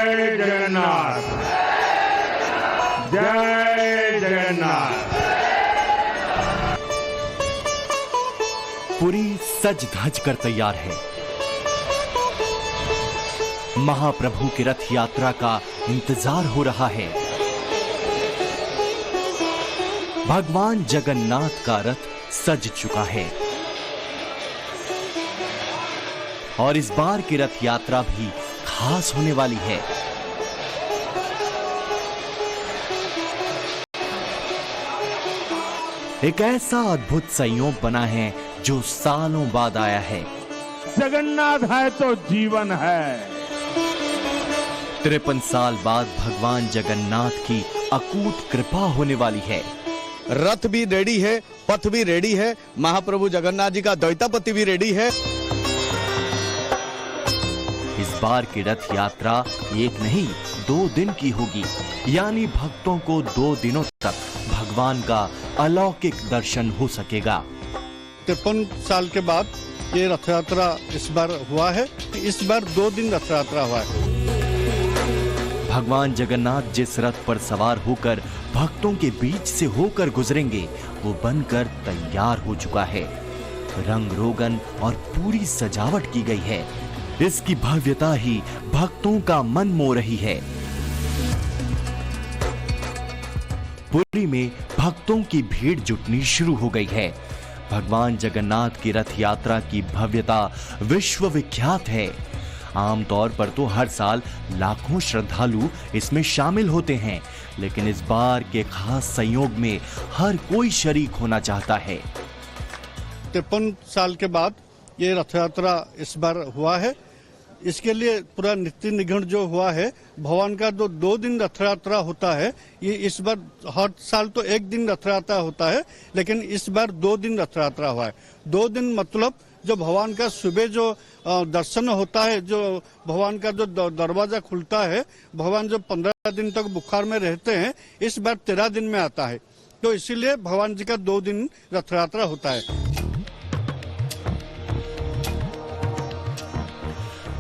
जय जगन्नाथ, जय जगन्नाथ। पुरी सज धज कर तैयार है। महाप्रभु की रथ यात्रा का इंतजार हो रहा है। भगवान जगन्नाथ का रथ सज चुका है और इस बार की रथ यात्रा भी खास होने वाली है। एक ऐसा अद्भुत संयोग बना है जो सालों बाद आया है। जगन्नाथ है तो जीवन है। 53 साल बाद भगवान जगन्नाथ की अकूट कृपा होने वाली है। रथ भी रेडी है, पथ भी रेडी है, महाप्रभु जगन्नाथ जी का द्वैतापति भी रेडी है। इस बार की रथ यात्रा एक नहीं 2 दिन की होगी, यानी भक्तों को 2 दिनों तक भगवान का अलौकिक दर्शन हो सकेगा। 53 साल के बाद ये रथ यात्रा इस बार हुआ है। इस बार 2 दिन रथ यात्रा हुआ है। भगवान जगन्नाथ जिस रथ पर सवार होकर भक्तों के बीच से होकर गुजरेंगे वो बनकर तैयार हो चुका है। रंग रोगन और पूरी सजावट की गई है। इसकी भव्यता ही भक्तों का मन मोह रही है। पुरी में भक्तों की भीड़ जुटनी शुरू हो गई है। भगवान जगन्नाथ की रथ यात्रा की भव्यता विश्व विख्यात है। आमतौर पर तो हर साल लाखों श्रद्धालु इसमें शामिल होते हैं, लेकिन इस बार के खास संयोग में हर कोई शरीक होना चाहता है। 53 साल के बाद ये रथ यात्रा इस बार हुआ है। इसके लिए पूरा नीति निगम जो हुआ है, भगवान का जो 2 दिन रथ यात्रा होता है, ये इस बार हर साल तो 1 दिन रथ यात्रा होता है, लेकिन इस बार 2 दिन रथ यात्रा हुआ है। 2 दिन मतलब जो भगवान का सुबह जो दर्शन होता है, जो भगवान का जो दरवाजा खुलता है, भगवान जो 15 दिन तक बुखार में रहते हैं, इस बार 13 दिन में आता है। तो इसीलिए भगवान जी का 2 दिन रथ यात्रा होता है।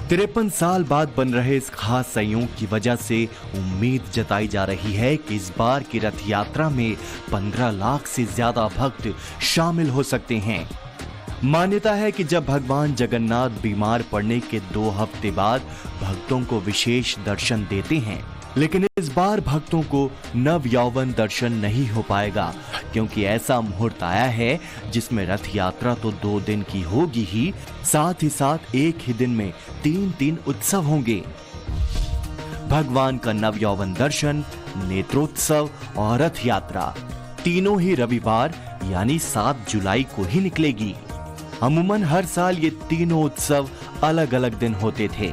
53 साल बाद बन रहे इस खास संयोग की वजह से उम्मीद जताई जा रही है कि इस बार की रथ यात्रा में 15 लाख से ज्यादा भक्त शामिल हो सकते हैं। मान्यता है कि जब भगवान जगन्नाथ बीमार पड़ने के 2 हफ्ते बाद भक्तों को विशेष दर्शन देते हैं, लेकिन इस बार भक्तों को नव यौवन दर्शन नहीं हो पाएगा, क्योंकि ऐसा मुहूर्त आया है जिसमें रथ यात्रा तो 2 दिन की होगी ही, साथ ही साथ एक ही दिन में 3 उत्सव होंगे। भगवान का नव यौवन दर्शन, नेत्रोत्सव और रथ यात्रा तीनों ही रविवार यानी 7 जुलाई को ही निकलेगी। अमूमन हर साल ये तीनों उत्सव अलग अलग दिन होते थे।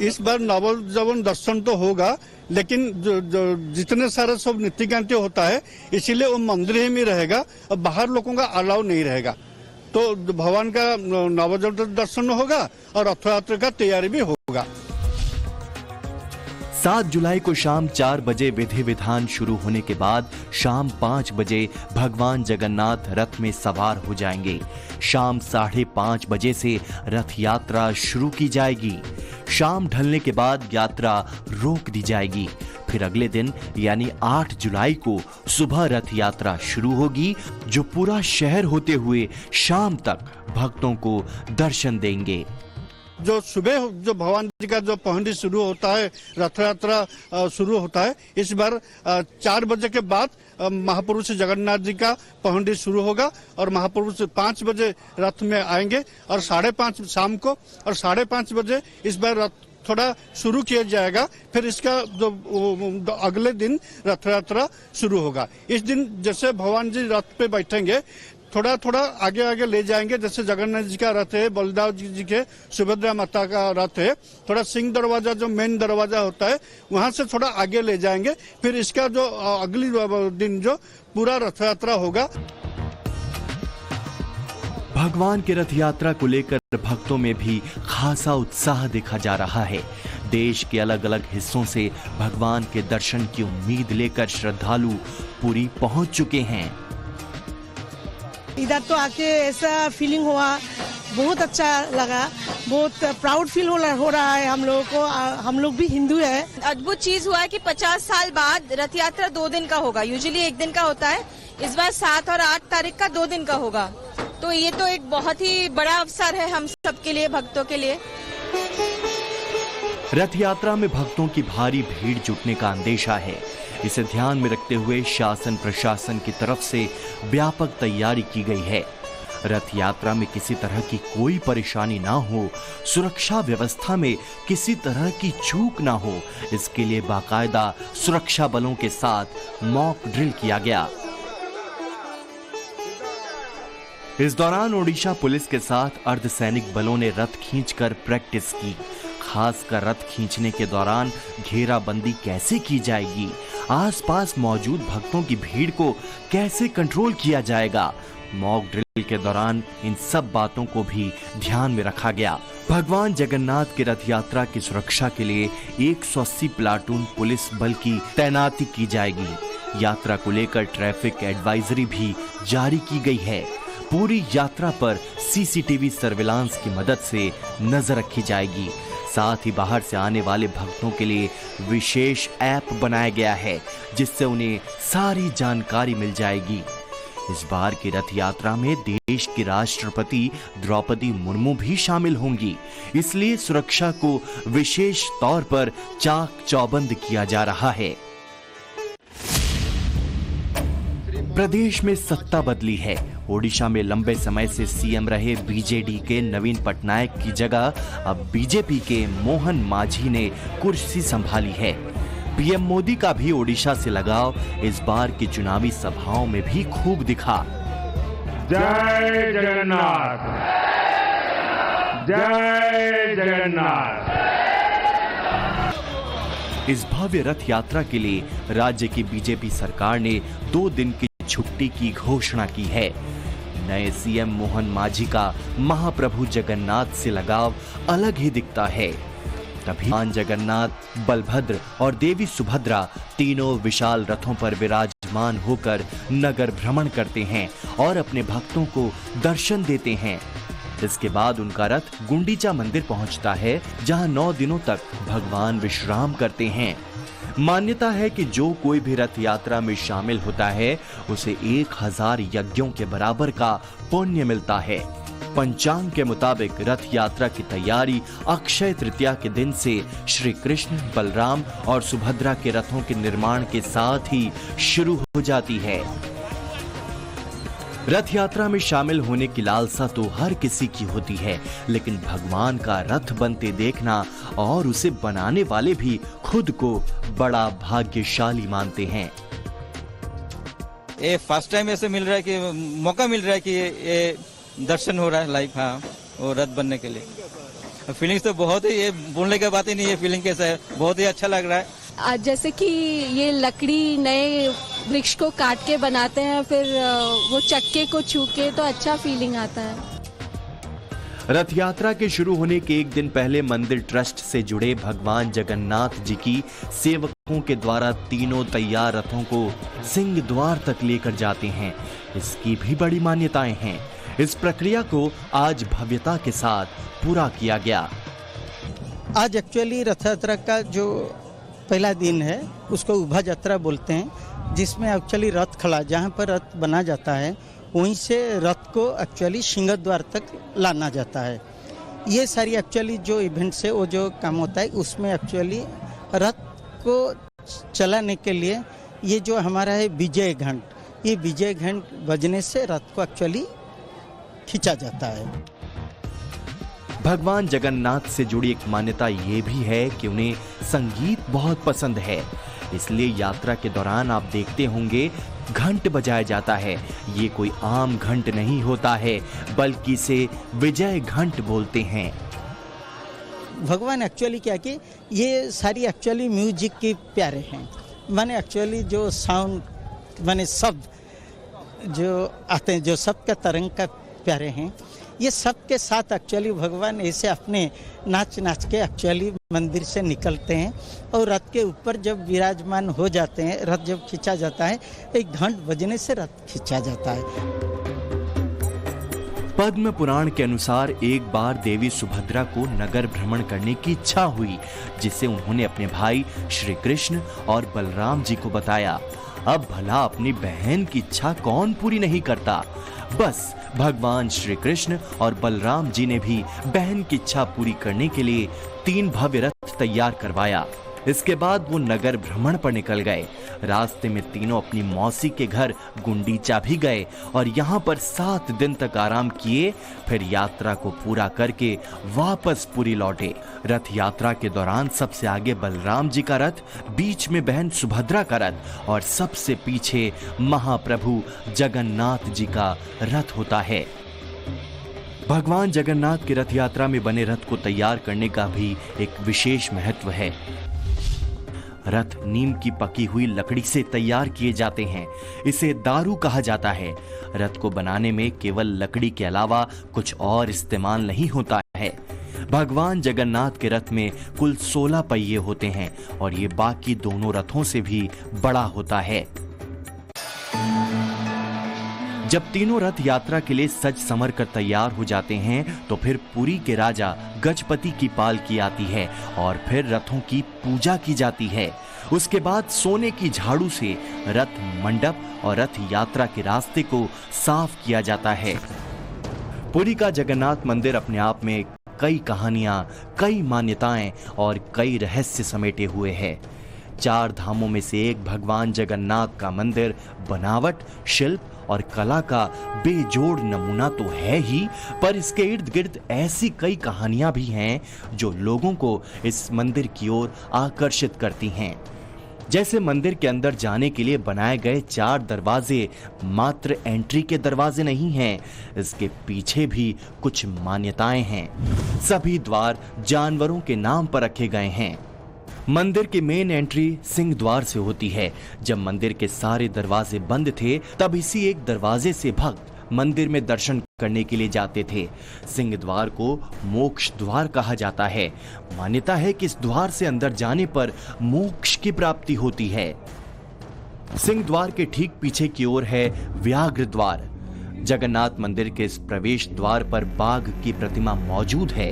इस बार नव यौवन दर्शन तो होगा, लेकिन जो जितने सारे सब नीतिकांति होता है, इसीलिए वो मंदिर ही में रहेगा और बाहर लोगों का अलाउ नहीं रहेगा। तो भगवान का नव यौवन दर्शन होगा और रथ यात्रा का तैयारी भी होगा। 7 जुलाई को शाम 4 बजे विधि विधान शुरू होने के बाद शाम 5 बजे भगवान जगन्नाथ रथ में सवार हो जाएंगे। शाम 5:30 बजे से रथ यात्रा शुरू की जाएगी। शाम ढलने के बाद यात्रा रोक दी जाएगी। फिर अगले दिन यानी 8 जुलाई को सुबह रथ यात्रा शुरू होगी, जो पूरा शहर होते हुए शाम तक भक्तों को दर्शन देंगे। जो सुबह जो भगवान जी का जो पहंडी शुरू होता है, रथ यात्रा शुरू होता है, इस बार 4 बजे के बाद महाप्रभु श्री जगन्नाथ जी का पहंडी शुरू होगा और महाप्रभु से 5 बजे रथ में आएंगे और 5:30 शाम को और 5:30 बजे इस बार रथ थोड़ा शुरू किया जाएगा। फिर इसका जो अगले दिन रथ यात्रा शुरू होगा। इस दिन जैसे भगवान जी रथ पे बैठेंगे, थोड़ा थोड़ा आगे आगे ले जाएंगे। जैसे जगन्नाथ जी का रथ है, बलदाव जी के सुभद्रा माता का रथ है, थोड़ा सिंह दरवाजा जो मेन दरवाजा होता है वहां से थोड़ा आगे ले जाएंगे। फिर इसका जो अगली दिन जो पूरा रथ यात्रा होगा। भगवान की रथ यात्रा को लेकर भक्तों में भी खासा उत्साह देखा जा रहा है। देश के अलग अलग हिस्सों से भगवान के दर्शन की उम्मीद लेकर श्रद्धालु पुरी पहुंच चुके हैं। इधर तो आके ऐसा फीलिंग हुआ, बहुत अच्छा लगा बहुत प्राउड फील हो रहा है हम लोगों को। हम लोग भी हिंदू है। अद्भुत चीज हुआ है कि 50 साल बाद रथ यात्रा 2 दिन का होगा। यूजुअली 1 दिन का होता है, इस बार 7 और 8 तारीख का 2 दिन का होगा। तो ये तो एक बहुत ही बड़ा अवसर है हम सबके लिए, भक्तों के लिए। रथ यात्रा में भक्तों की भारी भीड़ जुटने का अंदेशा है। इसे ध्यान में रखते हुए शासन प्रशासन की तरफ से व्यापक तैयारी की गई है। रथ यात्रा में किसी तरह की कोई परेशानी ना हो, सुरक्षा व्यवस्था में किसी तरह की चूक ना हो, इसके लिए बाकायदा सुरक्षा बलों के साथ मॉक ड्रिल किया गया। इस दौरान ओडिशा पुलिस के साथ अर्धसैनिक बलों ने रथ खींचकर प्रैक्टिस की। खासकर रथ खींचने के दौरान घेराबंदी कैसे की जाएगी, आसपास मौजूद भक्तों की भीड़ को कैसे कंट्रोल किया जाएगा, मॉक ड्रिल के दौरान इन सब बातों को भी ध्यान में रखा गया। भगवान जगन्नाथ की रथ यात्रा की सुरक्षा के लिए 180 प्लाटून पुलिस बल की तैनाती की जाएगी। यात्रा को लेकर ट्रैफिक एडवाइजरी भी जारी की गई है। पूरी यात्रा पर सीसीटीवी सर्विलांस की मदद से नजर रखी जाएगी। साथ ही बाहर से आने वाले भक्तों के लिए विशेष ऐप बनाया गया है, जिससे उन्हें सारी जानकारी मिल जाएगी। इस बार की रथ यात्रा में देश की राष्ट्रपति द्रौपदी मुर्मू भी शामिल होंगी, इसलिए सुरक्षा को विशेष तौर पर चाक चौबंद किया जा रहा है। प्रदेश में सत्ता बदली है। ओडिशा में लंबे समय से सीएम रहे बीजेडी के नवीन पटनायक की जगह अब बीजेपी के मोहन मांझी ने कुर्सी संभाली है। पीएम मोदी का भी ओडिशा से लगाव इस बार की चुनावी सभाओं में भी खूब दिखा। जय जगन्नाथ, जय जगन्नाथ। इस भव्य रथ यात्रा के लिए राज्य की बीजेपी सरकार ने 2 दिन की छुट्टी की घोषणा की है। नए सीएम मोहन मांझी का महाप्रभु जगन्नाथ से लगाव अलग ही दिखता है। तभी भगवान जगन्नाथ, बलभद्र और देवी सुभद्रा तीनों विशाल रथों पर विराजमान होकर नगर भ्रमण करते हैं और अपने भक्तों को दर्शन देते हैं। इसके बाद उनका रथ गुंडीचा मंदिर पहुंचता है, जहां 9 दिनों तक भगवान विश्राम करते हैं। मान्यता है कि जो कोई भी रथ यात्रा में शामिल होता है उसे 1000 यज्ञों के बराबर का पुण्य मिलता है। पंचांग के मुताबिक रथ यात्रा की तैयारी अक्षय तृतीया के दिन से श्री कृष्ण, बलराम और सुभद्रा के रथों के निर्माण के साथ ही शुरू हो जाती है। रथ यात्रा में शामिल होने की लालसा तो हर किसी की होती है, लेकिन भगवान का रथ बनते देखना और उसे बनाने वाले भी खुद को बड़ा भाग्यशाली मानते हैं। ये फर्स्ट टाइम ऐसे मिल रहा है कि मौका मिल रहा है कि ये दर्शन हो रहा है लाइव, हाँ, वो रथ बनने के लिए। फीलिंग्स तो बहुत ही, ये बोलने की बात ही नहीं है, फीलिंग कैसा है, बहुत ही अच्छा लग रहा है। जैसे कि ये लकड़ी नए वृक्ष को काट के बनाते हैं, फिर वो चक्के को छू के, तो अच्छा फीलिंग आता है। रथ यात्रा के शुरू होने के 1 दिन पहले मंदिर ट्रस्ट से जुड़े भगवान जगन्नाथ जी की सेवकों के द्वारा तीनों तैयार रथों को सिंह द्वार तक लेकर जाते हैं। इसकी भी बड़ी मान्यताएं हैं। इस प्रक्रिया को आज भव्यता के साथ पूरा किया गया। आज एक्चुअली रथ यात्रा का जो पहला दिन है उसको उभा यात्रा बोलते हैं, जिसमें एक्चुअली रथ खड़ा, जहाँ पर रथ बना जाता है वहीं से रथ को एक्चुअली सिंह द्वार तक लाना जाता है। ये सारी एक्चुअली जो इवेंट्स है, वो जो काम होता है, उसमें एक्चुअली रथ को चलाने के लिए ये जो हमारा है विजय घंट, ये विजय घंट बजने से रथ को एक्चुअली खींचा जाता है। भगवान जगन्नाथ से जुड़ी एक मान्यता ये भी है कि उन्हें संगीत बहुत पसंद है, इसलिए यात्रा के दौरान आप देखते होंगे घंट बजाया जाता है। ये कोई आम घंट नहीं होता है, बल्कि इसे विजय घंट बोलते हैं। भगवान एक्चुअली क्या कि ये सारी एक्चुअली म्यूजिक के प्यारे हैं, माने एक्चुअली जो साउंड माने शब्द जो आते हैं, जो शब्द का तरंग का प्यारे हैं, ये सब के साथ एक्चुअली भगवान ऐसे अपने नाच नाच के एक्चुअली मंदिर से निकलते हैं और रथ के ऊपर जब विराजमान हो जाते हैं, रथ जब खींचा जाता है, एक घंट बजने से रथ खींचा जाता है। पद्म पुराण के अनुसार एक बार देवी सुभद्रा को नगर भ्रमण करने की इच्छा हुई, जिसे उन्होंने अपने भाई श्री कृष्ण और बलराम जी को बताया। अब भला अपनी बहन की इच्छा कौन पूरी नहीं करता। बस भगवान श्री कृष्ण और बलराम जी ने भी बहन की इच्छा पूरी करने के लिए 3 भव्य रथ तैयार करवाया। इसके बाद वो नगर भ्रमण पर निकल गए। रास्ते में तीनों अपनी मौसी के घर गुंडीचा भी गए और यहाँ पर 7 दिन तक आराम किए। फिर यात्रा को पूरा करके वापस पुरी लौटे। रथ यात्रा के दौरान सबसे आगे बलराम जी का रथ, बीच में बहन सुभद्रा का रथ और सबसे पीछे महाप्रभु जगन्नाथ जी का रथ होता है। भगवान जगन्नाथ की रथ यात्रा में बने रथ को तैयार करने का भी एक विशेष महत्व है। रथ नीम की पकी हुई लकड़ी से तैयार किए जाते हैं। इसे दारू कहा जाता है। रथ को बनाने में केवल लकड़ी के अलावा कुछ और इस्तेमाल नहीं होता है। भगवान जगन्नाथ के रथ में कुल 16 पहिए होते हैं और ये बाकी दोनों रथों से भी बड़ा होता है। जब तीनों रथ यात्रा के लिए सज संवर कर तैयार हो जाते हैं तो फिर पुरी के राजा गजपति की पालकी आती है और फिर रथों की पूजा की जाती है। उसके बाद सोने की झाड़ू से रथ मंडप और रथ यात्रा के रास्ते को साफ किया जाता है। पुरी का जगन्नाथ मंदिर अपने आप में कई कहानियां, कई मान्यताएं और कई रहस्य समेटे हुए है। 4 धामों में से एक भगवान जगन्नाथ का मंदिर बनावट, शिल्प और कला का बेजोड़ नमूना तो है ही, पर इसके इर्द गिर्द ऐसी कई कहानियां भी हैं जो लोगों को इस मंदिर की ओर आकर्षित करती हैं। जैसे मंदिर के अंदर जाने के लिए बनाए गए 4 दरवाजे मात्र एंट्री के दरवाजे नहीं हैं, इसके पीछे भी कुछ मान्यताएं हैं। सभी द्वार जानवरों के नाम पर रखे गए हैं। मंदिर की मेन एंट्री सिंह द्वार से होती है। जब मंदिर के सारे दरवाजे बंद थे तब इसी एक दरवाजे से भक्त मंदिर में दर्शन करने के लिए जाते थे। सिंह द्वार को मोक्ष द्वार कहा जाता है। मान्यता है कि इस द्वार से अंदर जाने पर मोक्ष की प्राप्ति होती है। सिंह द्वार के ठीक पीछे की ओर है व्याघ्र द्वार। जगन्नाथ मंदिर के इस प्रवेश द्वार पर बाघ की प्रतिमा मौजूद है।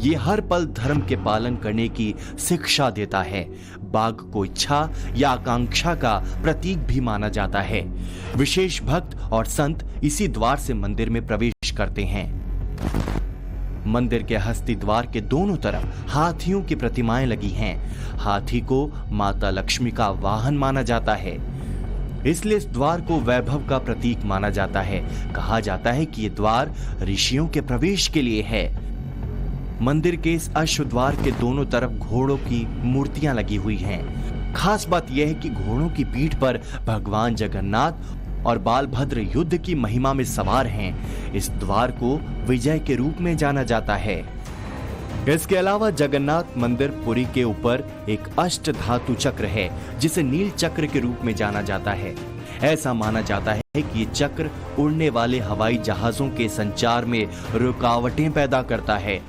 ये हर पल धर्म के पालन करने की शिक्षा देता है। बाघ को इच्छा या आकांक्षा का प्रतीक भी माना जाता है। विशेष भक्त और संत इसी द्वार से मंदिर में प्रवेश करते हैं। मंदिर के हस्ती द्वार के दोनों तरफ हाथियों की प्रतिमाएं लगी हैं। हाथी को माता लक्ष्मी का वाहन माना जाता है, इसलिए इस द्वार को वैभव का प्रतीक माना जाता है। कहा जाता है कि ये द्वार ऋषियों के प्रवेश के लिए है। मंदिर के इस अश्व द्वार के दोनों तरफ घोड़ों की मूर्तियां लगी हुई हैं। खास बात यह है कि घोड़ों की पीठ पर भगवान जगन्नाथ और बालभद्र युद्ध की महिमा में सवार हैं। इस द्वार को विजय के रूप में जाना जाता है। इसके अलावा जगन्नाथ मंदिर पुरी के ऊपर एक अष्ट धातु चक्र है, जिसे नील चक्र के रूप में जाना जाता है। ऐसा माना जाता है कि ये चक्र उड़ने वाले हवाई जहाजों के संचार में रुकावटें पैदा करता है।